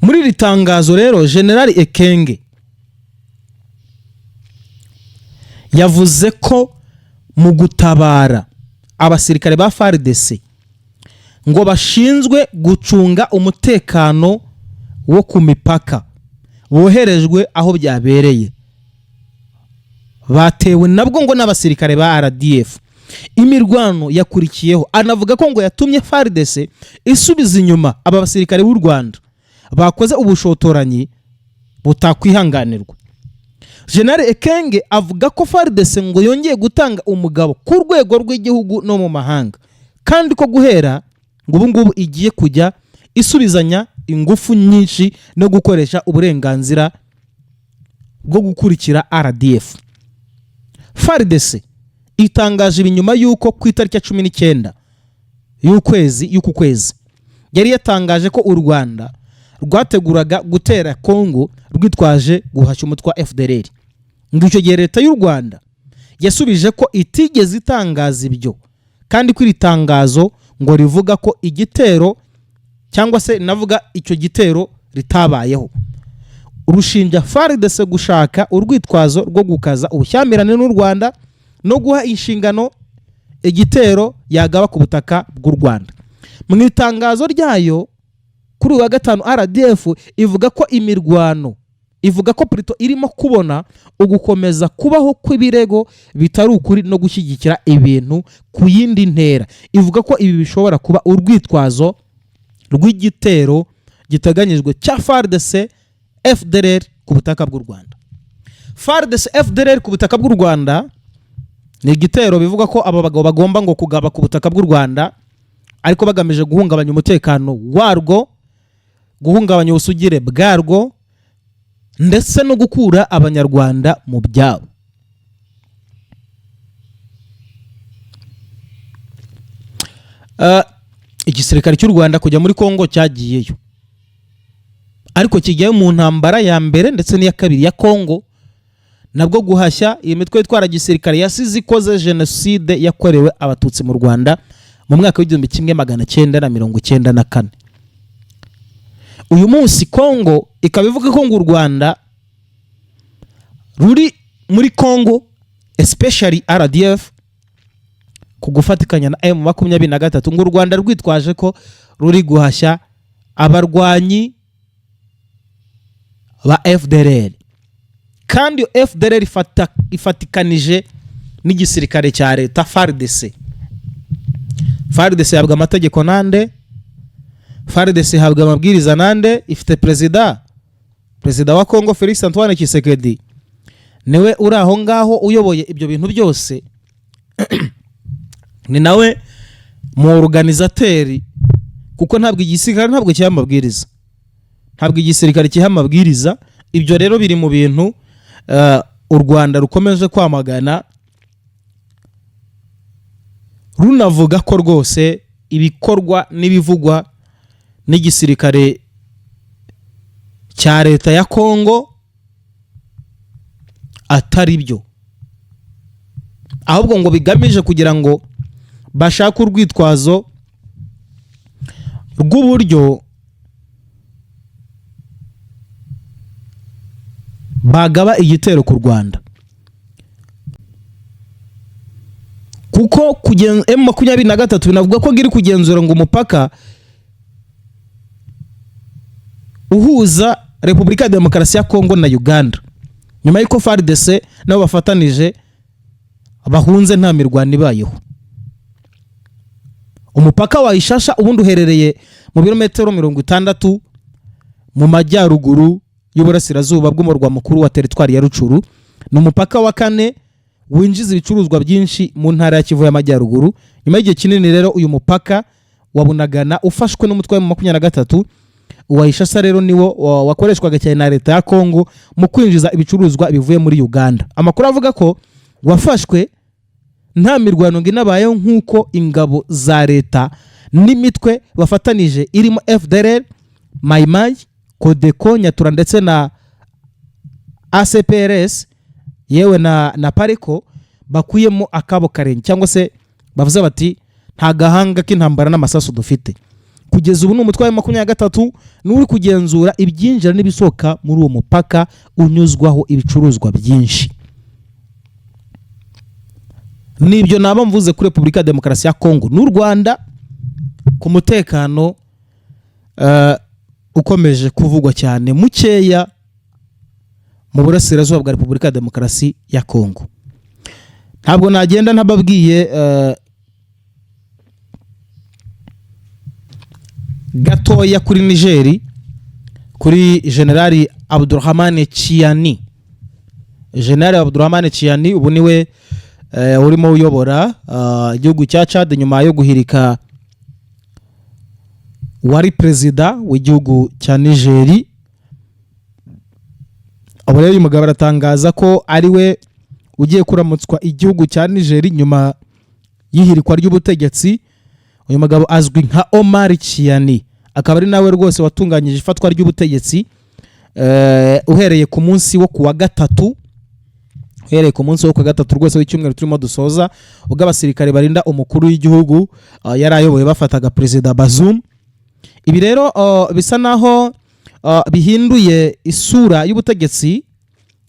Speaker 2: Muri iri tangazo rero General Ekenge yavuze ko mu gutabara abasirikare ba FARDC ngo bashinzwe gucunga umutekano wo ku mipaka boherejwe aho byabereye batewe nabwo ngo n'abasirikare ba RDF. Imirwano yakurikiyeho anavuga ko ngo yatumye FARDC isubiza inyuma aba basirikare b'u Rwanda bakoze ubushotoranyi butakwihanganirwa. General Ekenge avuga ko FARDC ngo yongeye gutanga umugabo ku rwego rw'igihugu no mu mahanga, kandi ko guhera ngo ubu ngubu igiye kujya isubizanya ingufu nyinshi no gukoresha uburenganzira bwo gukurikira RDF. FARDC itangaje ibinyuma yuko ku itariki ya 19 y'uku kwezi yari yatangaje ko u Rwanda rwateguraga gutera Kongo rwitwaje guhashya umutwe wa FDRL. Ngo icyo gihe leta y'u Rwanda yasubije ko itigeze itangaza ibyo, kandi ko iri tangazo ngo rivuga ko igitero cyangwa se navuga icyo gitero ritabayeho. Urushinja FARDC gushaka urwitwazo rwo gukaza ubushyamirane n'u Rwanda no guha inshingano igitero yagaba ku butaka bw'u Rwanda. Mu itangazo ryayo kuri wa gatanu, RDF ivuga ko imirwano plutôt irimo kubona ugukomeza kubaho kw'ibirego bitari ukuri no gushyigikira ibintu ku yindi ntera. Ivuga ko ibi bishobora kuba urwitwazo rw'igitero giteganyijwe cya FARDC FDRL ku butaka bw'u Rwanda. FARDC FDRL ku butaka bw'u Rwanda ni igitero bivuga ko aba bagabo bagomba ngo kugaba ku butaka bw'u Rwanda, ariko bagamije guhungabanya umutekano warwo, guhungabanya ubusugire bwarwo, ndetse no gukura abanyarwanda mu byabo. Igisirikare cy'u Rwanda kujya muri Kongo cyagiyeyo, ariko kijyayo mu ntambara ya mbere ndetse n'iya kabiri ya Kongo, nabwo guhashya iyi mitwe itwara gisirikare yasize ikoze jenoside yakorewe abatutsi mu Rwanda mu mwaka w'1994. Uyu munsi Kongo ikaba ivuga ko ngo u Rwanda ruri muri Kongo, especially RDF, ku gufatikanya na M23, ngo u Rwanda rwitwaje ko ruri guhashya abarwanyi ba FDRL, kandi FDRL ifatikanije n'igisirikare cya leta FARDC. FARDC yabwa amategeko nande, FARDC habwa amabwiriza nande, ifite perezida wa Kongo Felix Antoine Tshisekedi, niwe uri aho ngaho uyoboye ibyo bintu byose. Ni nawe mu organizateri, kuko ntabwo igisirikare ntabwo cyaha amabwiriza, Ibyo rero biri mu bintu u Rwanda rukomeje kwamagana, runavuga ko rwose ibikorwa n'ibivugwa n'igisirikare cya leta ya Kongo atari byo, ahubwo ngo bigamije kugira ngo bashake urwitwazo rw'uburyo bagaba igitero ku Rwanda. Kuko M23 binavuga ko ngiri kugenzura ngo umupaka uhuza Repubulika ya Demokarasi ya Kongo na Uganda, nyuma y'uko FARDC nabo bafatanije bahunze nta mirwano ibayeho. Umupaka wa Ishasha ubundi uherereye mu birometero 60 mu majyaruguru y'uburasirazuba bw'umurwa mukuru wa teritwari ya Rucuru. Ni umupaka wa kane winjiza ibicuruzwa byinshi mu ntara ya Kivu y'Amajyaruguru. Nyuma y'igihe kinini rero uyu mupaka wabunagana ufashwe n'umutwe wa M23. Uwa Ishasha rero niwo wakoreshwaga cyane na leta ya Kongo mu kwinjiza ibicuruzwa bivuye muri Uganda. Amakuru avuga ko wafashwe nta mirwano nginabayeho, nk'uko ingabo za leta n'imitwe bafatanije irimo FDRL, Maimai, Kodeko, Nyatura ndetse na ACPRS yewe na Pareko bakuyemo akabo karenge, cyangwa se bavuze bati nta gahanga k'intambara n'amasasu dufite. Kugeza ubu n'umutwe wa 23 n'uri kugenzura ibyinjira n'ibisoka muri uwo mupaka unyuzwaho ibicuruzwa byinshi. Nibyo naba mvuze kuri Repubulika ya Demokarasi ya Kongo n'u Rwanda ku mutekano ukomeje kuvugwa cyane mukeya mu burasirazuba bwa Repubulika ya Demokarasi ya Kongo. Ntabwo nagenda ntababwiye gatoya kuri Niger, kuri General Abdurrahman Chiani General Abdurrahman Chiani ubu niwe urimo uyobora igihugu cya Chad nyuma yo guhirika wari perezida w'igihugu cya Niger. Abo rero uyu mugabo aratangaza ko ari we ugiye kuramutswa igihugu cya Niger nyuma y'ihirikwa ry'ubutegetsi. Uyu mugabo azwi nka Omar Chiani, akaba ari nawe rwose watunganyije ifatwa ry'ubutegetsi uhereye ku munsi wo kuwa gatatu rwose w'icyumweru turimo dusoza, ubwo abasirikare barinda umukuru w'igihugu yari ayoboye bafataga Perezida Bazoum. Ibi rero bisa naho bihinduye isura y'ubutegetsi,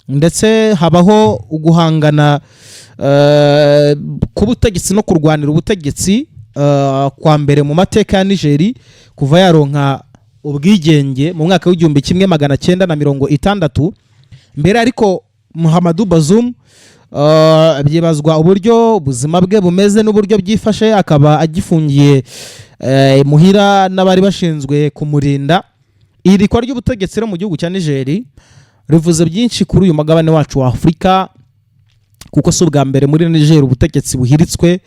Speaker 2: ndetse habaho uguhangana ku butegetsi no kurwanira ubutegetsi kwa mbere mu mateka ya Niger kuva yaronka ubwigenge mu mwaka w'1960. mbere ariko Muhammadu Bazoum byibazwa uburyo ubuzima bwe bumeze n'uburyo byifashe, akaba agifungiye muhira n'abari bashinzwe kumurinda. Irikwa ry'ubutegetsi rero mu gihugu cya Niger rivuze byinshi kuri uyu mugabane wacu wa Afrika, kuko si ubwa mbere muri Niger ubutegetsi buhiritswe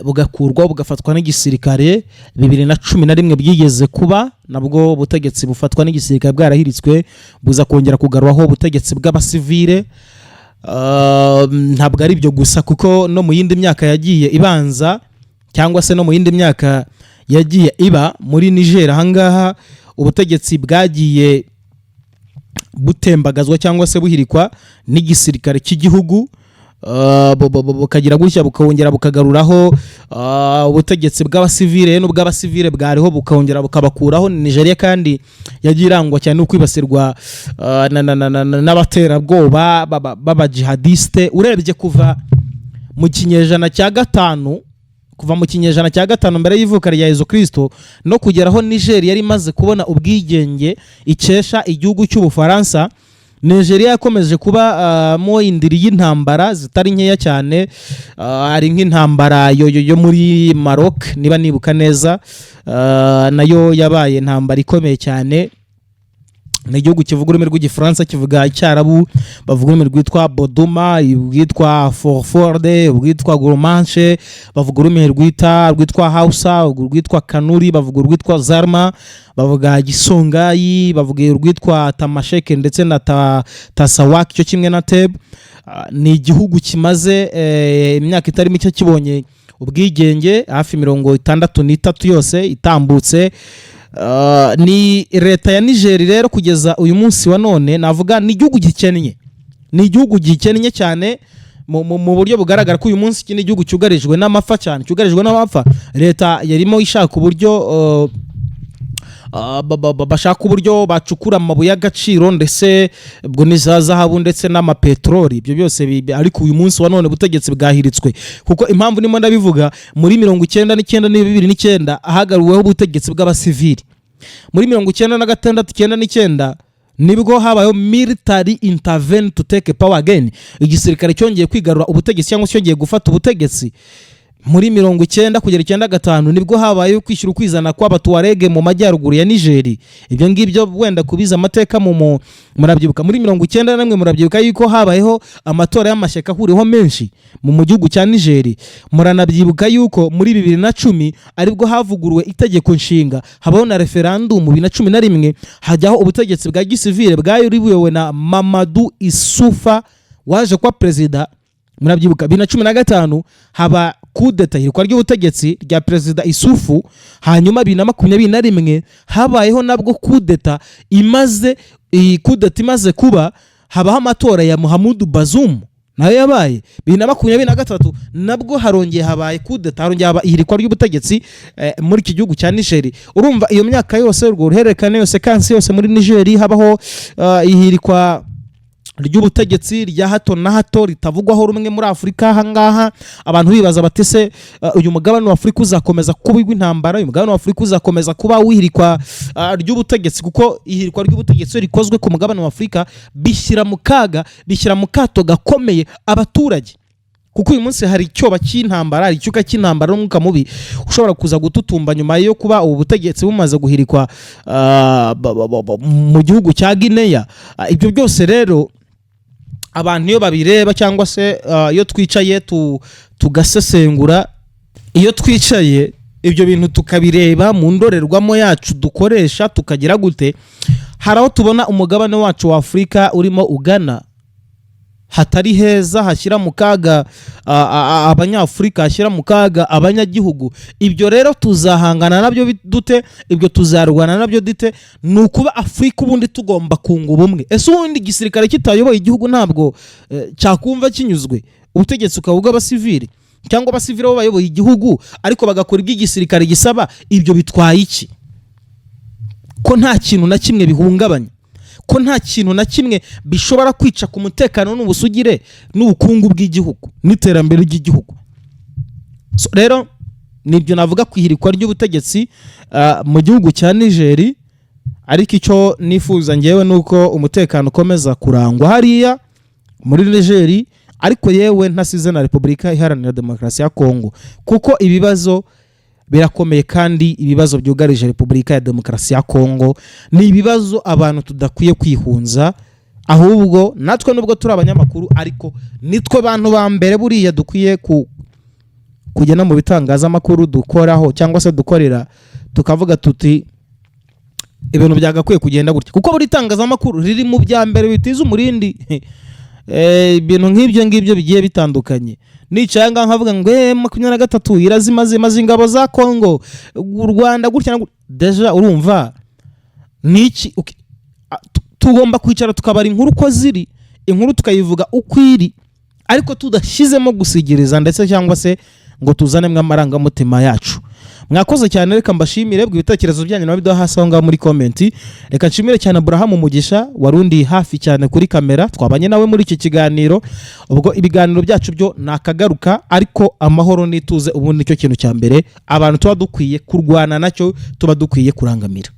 Speaker 2: bugakurwa bugafatwa n'igisirikare. 2011 byigeze kuba nabwo ubutegetsi bufatwa n'igisirikare bwarahiritswe buza kongera kugarwaho ubutegetsi bw'abasivile. Ntabwo ari byo gusa, kuko no mu yindi myaka yagiye ibanza cyangwa se no mu yindi myaka yagiye iba muri Niger ahangaha ubutegetsi bwagiye butembagazwa cyangwa se buhirikwa n'igisirikare cy'igihugu, bukagira gutya bukongera bukagaruraho ubutegetsi bw'abasivile n'ubw'abasivile bwariho bukongera bukabakuraho. Nigeria kandi yagirangwa cyane ukwibasirwa n'abaterabwoba b'abajihadiste. Urebye kuva mu kinyejana cya gatanu mbere y'ivuka rya Yezu Kristo no kugeraho Niger yari imaze kubona ubwigenge ikesha igihugu cy'Ubufaransa, Nigeria yakomeje kuba mo indiri y'intambara zitari nkeya cyane. Ari nk'intambara yo muri Maroc niba nibuka neza, nayo yabaye intambara ikomeye cyane. N'igihugu kivuga ururimi rw'igifaransa, kivuga icyarabu, bavuga ururimi rwitwa Bodoma, rwitwa Forforde, rwitwa Gourmanche, bavuga ururimi rwitwa Hausa, rwitwa Kanuri, bavuga urwitwa Zarma, bavuga Gisongayi, bavuga urwitwa Tamasheke ndetse na Tasawak cyo kimwe na Teb. Ni igihugu kimaze imyaka itari mike kibonye ubwigenge hafi 63 yose itambutse. Ni leta ya Niger rero kugeza uyu munsi wa none navuga ni igihugu gikennye cyane mu buryo bugaragara ko uyu munsi iki ni igihugu cyugarijwe n'amapfa. Leta yarimo ishaka uburyo bashaka uburyo bacukura amabuye y'agaciro ndetse ubwo ni za zahabu ndetse n'amapetroli. Ibyo byose ariko uyu munsi wa none ubutegetsi bwahiritswe, kuko impamvu nimo ndabivuga muri 1999 ahagaruweho ubutegetsi bw'abasivili. Muri 1996 nibwo habayeho military intervene to take power again, igisirikare cyongeye kwigarura ubutegetsi cyangwa cyongeye gufata ubutegetsi. Muri 1990 kugera 95 nibwo habaye kwishyura ukwizana kw'abatuarege mu majyaruguru ya Niger. Ibyo ngibyo wenda kubiza amateka murabyibuka. Muri 1991 murabyibuka yuko habayeho amatora y'amashyaka ahuriho menshi mu gihugu cya Niger. Muranabyibuka yuko muri 2010 aribwo havuguruwe itegeko nshinga, habaho na referendum mu 2011 hajyaho ubutegetsi bwa gisivile bwayuriwe na Mamadou Isufa waje kwa perezida. Murabyibuka 2015 haba kudeta hirikwa ry'ubutegetsi rya perezida Isufu. Hanyuma 2021 habayeho nabwo kudeta imaze kuba, habaho amatora ya Muhammadu Bazoum nayo yabaye 2023 nabwo harongeye habaye kudeta, harongeye haba ihirikwa ry'ubutegetsi muri iki gihugu cya Niger. Urumva iyo myaka yose urwo ruhererekane yose kansi yose muri Niger habaho ihirikwa ry'ubutegetsi rya hato na hato ritavugwaho rumwe muri Afrika. Hangaha abantu bibaza batese uyu mugabane wa Afrika uzakomeza kubigwa intambara, uyu mugabane wa Afrika uzakomeza kuba wihirikwa ry'ubutegetsi, kuko ihirikwa ry'ubutegetsi rikozwe ku mugabane wa Afrika bishyira mu kaga, bishyira mu kato gakomeye abaturage, kuko uyu munsi hari icyoba cy'intambara, hari icyuka cy'intambara n'umwuka mubi ushobora kuza gututumba nyuma yo kuba ubu butegetsi bumaze guhirikwa mu gihugu cya Guinea. Ibyo byose rero abantu iyo babireba cyangwa se iyo twicaye tugasesengura, iyo twicaye ibyo bintu tukabireba mu ndorerwamo yacu dukoresha tukagira gute, hari aho tubona umugabane wacu wa Afurika urimo ugana hatari heza, hashyira mu kaga abanyafurika, hashyira mu kaga abanyagihugu. Ibyo rero tuzahangana nabyo dute, ibyo tuzarwana nabyo dute? Nukuba Afurika ubundi tugomba kunga ubumwe. Ese ubundi igisirikare kitayoboye igihugu ntabwo cyakumva kinyuzwe? Ubutegetsi ukavuga abasivili cyangwa abasivili bo bayoboye igihugu ariko bagakora iby'igisirikare gisaba, ibyo bitwaye iki? Ko nta kintu na kimwe bihungabanya, ko nta kintu na kimwe bishobora kwica ku mutekano n'ubusugire n'ubukungu bw'igihugu n'iterambere ry'igihugu. Rero nibyo navuga kwihirikwa ry'ubutegetsi mu gihugu cya Niger, ariko icyo nifuza ngewe nuko umutekano ukomeza kurangwa hariya muri Niger, ariko yewe ntasize na Repubulika Iharanira Demokarasi ya Kongo, kuko ibibazo birakomeye kandi ibibazo byugarije Repubulika ya Demokarasi ya Kongo ni ibibazo abantu tudakwiye kwihunza, ahubwo natwe nubwo turi abanyamakuru ariko nitwe bantu ba mbere buriya dukwiye kugena mu bitangazamakuru dukoraho cyangwa se dukorera, tukavuga tuti ibintu byagakwiye kugenda gutya, kuko buri tangazamakuru riri mu bya mbere bitiza umurindi ibintu nk'ibyo ngibyo bigiye bitandukanye. Nicaye nkavuga ngo 23 irazimaze ingabo za Kongo, u Rwanda gutya deja urumva niki tugomba kwicara tukabara inkuru ko ziri, inkuru tukayivuga ukwiri, ariko tudashizemo gusigiriza ndetse cyangwa se ngo tuzanemwe amarangamutima yacu. Mwakoze cyane, reka mbashimire bw'ibitekerezo byanyu nabido hasi aho ngaho muri comment. Reka nshimire cyane Abraham Mugisha warundi hafi cyane kuri kamera, twabanye nawe muri iki kiganiro. Ubwo ibiganiro byacu byo nakagaruka, ariko amahoro nituze ubundi nicyo kintu cya mbere abantu tuba dukwiye kurwana nacyo, tuba dukwiye kurangamira.